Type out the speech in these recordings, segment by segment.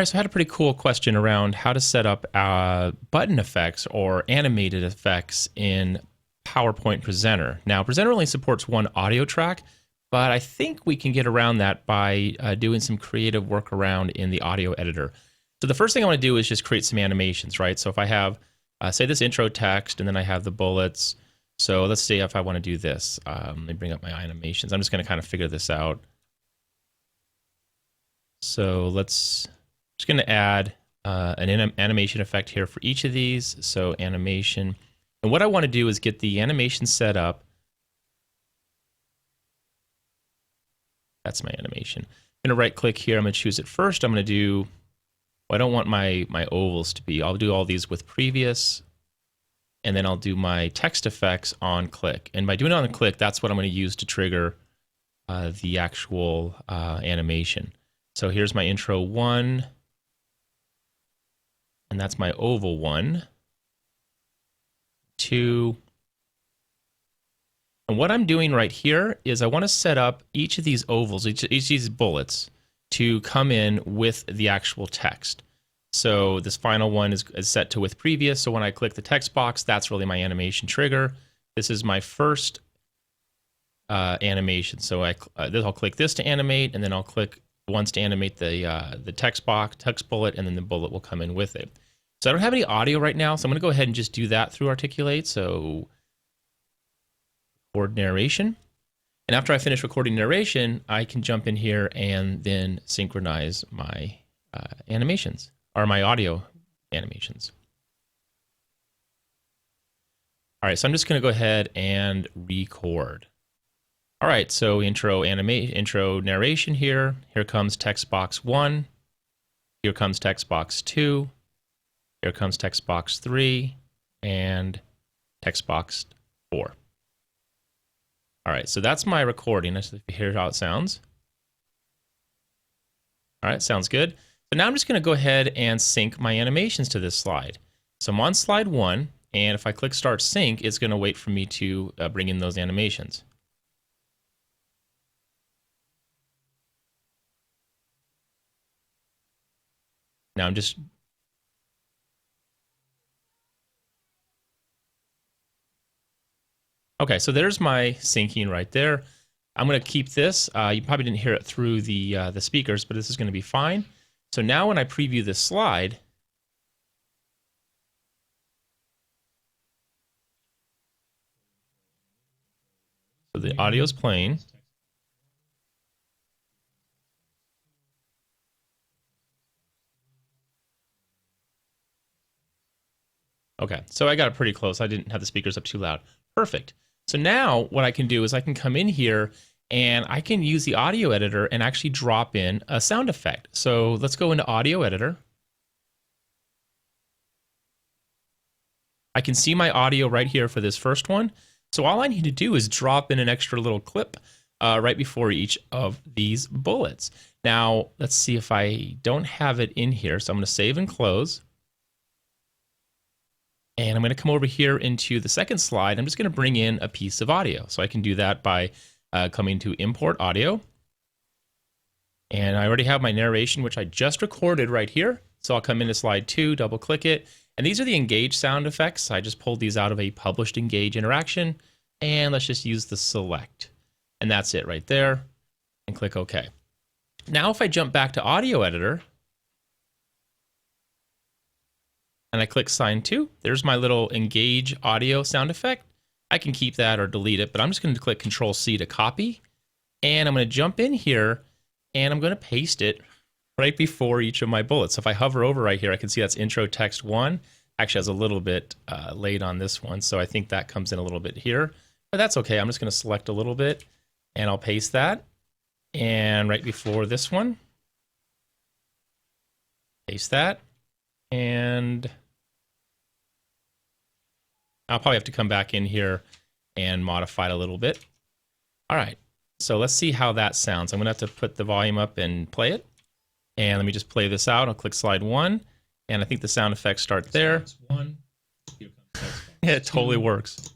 All right, so I had a pretty cool question around how to set up button effects or animated effects in PowerPoint Presenter. Now, Presenter only supports one audio track, but I think we can get around that by doing some creative workaround in the audio editor. So the first thing I want to do is just create some animations, right? So if I have, say, this intro text, and then I have the bullets. So let's see if I want to do this. Let me bring up my animations. I'm just going to kind of figure this out. So just going to add an animation effect here for each of these. So animation. And what I want to do is get the animation set up. That's my animation. I'm going to right click here. I'm going to choose it first. I'm going to do, well, I don't want my ovals to be. I'll do all these with previous. And then I'll do my text effects on click. And by doing it on click, that's what I'm going to use to trigger the actual animation. So here's my intro 1. And that's my oval 1, 2. And what I'm doing right here is I want to set up each of these ovals, each of these bullets, to come in with the actual text. So this final one is set to with previous. So when I click the text box, that's really my animation trigger. This is my first animation. So I'll click this to animate, and then I'll click once to animate the text box, text bullet, and then the bullet will come in with it. So I don't have any audio right now, so I'm going to go ahead and just do that through Articulate. So record narration. And after I finish recording narration, I can jump in here and then synchronize my animations, or my audio animations. All right, so I'm just going to go ahead and record. All right, so intro narration here. Here comes text box 1. Here comes text box 2. Here comes text box 3 and text box 4. All right, so that's my recording. Let's hear how it sounds. All right, sounds good. So now I'm just going to go ahead and sync my animations to this slide. So I'm on slide 1, and if I click Start Sync, it's going to wait for me to bring in those animations. Now I'm just... Okay, so there's my syncing right there. I'm going to keep this. You probably didn't hear it through the speakers, but this is going to be fine. So now when I preview this slide, so the audio is playing. Okay, so I got it pretty close. I didn't have the speakers up too loud. Perfect. So now what I can do is I can come in here and I can use the audio editor and actually drop in a sound effect. So let's go into audio editor. I can see my audio right here for this first one. So all I need to do is drop in an extra little clip right before each of these bullets. Now, let's see if I don't have it in here. So I'm going to save and close. And I'm going to come over here into the second slide. I'm just going to bring in a piece of audio. So I can do that by coming to Import Audio. And I already have my narration, which I just recorded right here. So I'll come into slide 2, double click it. And these are the Engage sound effects. I just pulled these out of a published Engage interaction. And let's just use the select. And that's it right there. And click OK. Now if I jump back to Audio Editor, and I click Sign To, there's my little Engage audio sound effect. I can keep that or delete it, but I'm just going to click Control C to copy. And I'm going to jump in here and I'm going to paste it right before each of my bullets. So if I hover over right here, I can see that's intro text 1. Actually, has a little bit late on this one, so I think that comes in a little bit here. But that's okay. I'm just going to select a little bit and I'll paste that. And right before this one, paste that. And I'll probably have to come back in here and modify it a little bit. All right, so let's see how that sounds. I'm gonna have to put the volume up and play it. And let me just play this out. I'll click slide 1, and I think the sound effects start there. Yeah, it totally works.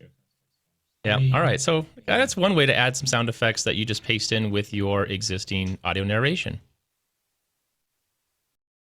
Yeah, all right, so that's one way to add some sound effects that you just paste in with your existing audio narration.